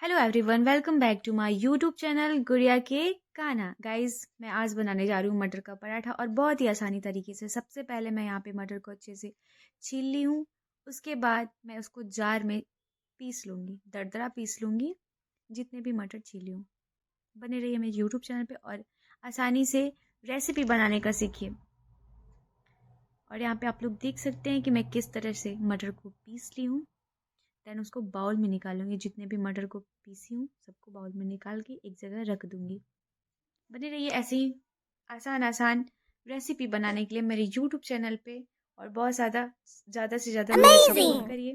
Hello everyone, welcome back to my YouTube channel Gudiya के खाना। Guys, मैं आज बनाने जा रही हूँ मटर का पराठा और बहुत ही आसानी तरीके से। सबसे पहले मैं यहाँ पे मटर को अच्छे से छील ली हूँ। उसके बाद मैं उसको जार में पीस लूँगी, दरदरा पीस लूँगी, जितने भी मटर छीली हूँ। बने रहिए मेरे यूट्यूब चैनल पे और आसानी से रेसिपी बनाने का सीखिए। और यहाँ पे आप लोग देख सकते हैं कि मैं किस तरह से मटर को पीस ली हूँ। देन उसको बाउल में निकालूंगी। जितने भी मटर को पीसी हूँ सबको बाउल में निकाल के एक जगह रख दूंगी। बने रहिए ऐसे ही आसान आसान रेसिपी बनाने के लिए मेरे यूट्यूब चैनल पे और बहुत ज़्यादा से ज़्यादा मुझे सपोर्ट करिए।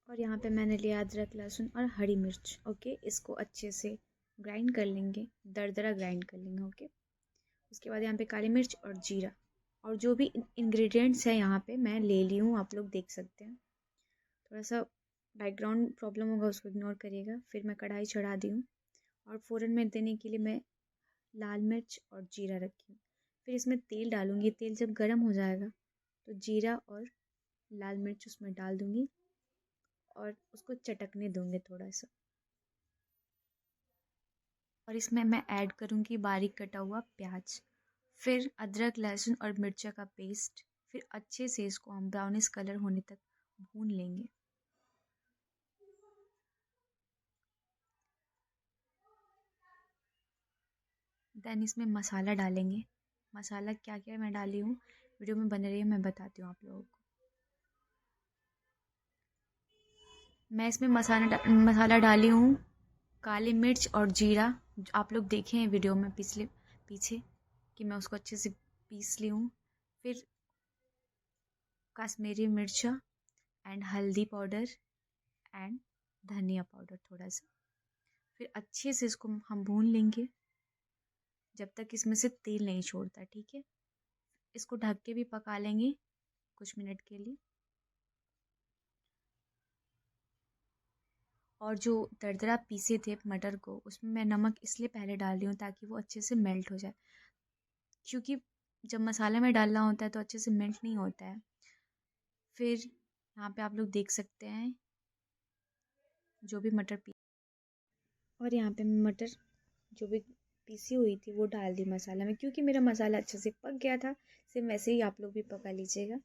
और यहाँ पे मैंने लिया अदरक, लहसुन और हरी मिर्च। ओके, इसको अच्छे से ग्राइंड कर लेंगे, दरदरा ग्राइंड कर लेंगे। ओके, उसके बाद यहाँ पे काली मिर्च और जीरा और जो भी इंग्रेडिएंट्स है यहाँ पे मैं ले ली हूँ, आप लोग देख सकते हैं। थोड़ा सा बैकग्राउंड प्रॉब्लम होगा, उसको इग्नोर करिएगा। फिर मैं कढ़ाई चढ़ा दी हूँ और फ़ौरन में देने के लिए मैं लाल मिर्च और जीरा रखी हूँ। फिर इसमें तेल डालूँगी। तेल जब गर्म हो जाएगा तो जीरा और लाल मिर्च उसमें डाल दूँगी और उसको चटकने दूँगी थोड़ा सा। और इसमें मैं ऐड करूँगी बारीक कटा हुआ प्याज, फिर अदरक, लहसुन और मिर्चा का पेस्ट। फिर अच्छे से इसको हम ब्राउनिश कलर होने तक भून लेंगे। देन इसमें मसाला डालेंगे। मसाला क्या क्या मैं डाली हूँ वीडियो में बने रही है, मैं बताती हूँ आप लोगों को। मैं इसमें मसाला डाली हूँ काली मिर्च और जीरा। आप लोग देखे हैं वीडियो में पीछे कि मैं उसको अच्छे से पीस ली हूँ। फिर कश्मीरी मिर्च एंड हल्दी पाउडर एंड धनिया पाउडर थोड़ा सा। फिर अच्छे से इसको हम भून लेंगे जब तक इसमें से तेल नहीं छोड़ता। ठीक है, इसको ढक के भी पका लेंगे कुछ मिनट के लिए। और जो दरदरा पीसे थे मटर को, उसमें मैं नमक इसलिए पहले डाल रही हूँ ताकि वो अच्छे से मेल्ट हो जाए, क्योंकि जब मसाले में डालना होता है तो अच्छे से मेल्ट नहीं होता है। फिर यहाँ पे आप लोग देख सकते हैं जो भी मटर और यहाँ पे मटर जो भी पीसी हुई थी वो डाल दी मसाला में, क्योंकि मेरा मसाला अच्छे से पक गया था। सेम वैसे ही आप लोग भी पका लीजिएगा।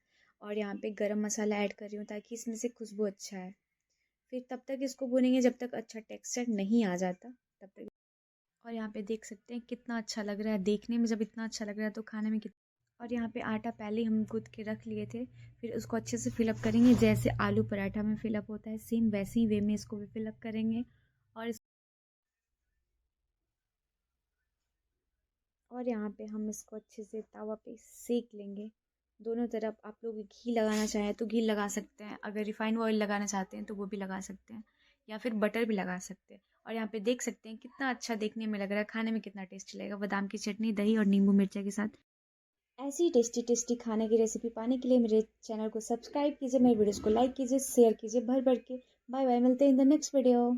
और यहाँ पे गरम मसाला ऐड कर रही हूँ ताकि इसमें से खुशबू अच्छा है। फिर तब तक इसको भूनेंगे जब तक अच्छा टेक्सचर नहीं आ जाता, तब तक। और यहाँ पे देख सकते हैं कितना अच्छा लग रहा है देखने में। जब इतना अच्छा लग रहा है तो खाने में कितना। और यहाँ पे आटा पहले ही हम गूँथ के रख लिए थे। फिर उसको अच्छे से फिलअप करेंगे, जैसे आलू पराठा में फिलअप होता है सेम वैसे ही वे में इसको भी फिलअप करेंगे। और यहाँ पे हम इसको अच्छे से तवा पे सेक लेंगे दोनों तरफ। आप लोग घी लगाना चाहें तो घी लगा सकते हैं, अगर रिफाइंड ऑयल लगाना चाहते हैं तो वो भी लगा सकते हैं, या फिर बटर भी लगा सकते हैं। और यहाँ पे देख सकते हैं कितना अच्छा देखने में लग रहा है, खाने में कितना टेस्टी लगेगा बादाम की चटनी, दही और नींबू मिर्चा के साथ। ऐसी ही टेस्टी टेस्टी खाने की रेसिपी पाने के लिए मेरे चैनल को सब्सक्राइब कीजिए, मेरे वीडियोस को लाइक कीजिए, शेयर कीजिए भर भर के। बाय बाय, मिलते हैं इन द नेक्स्ट वीडियो।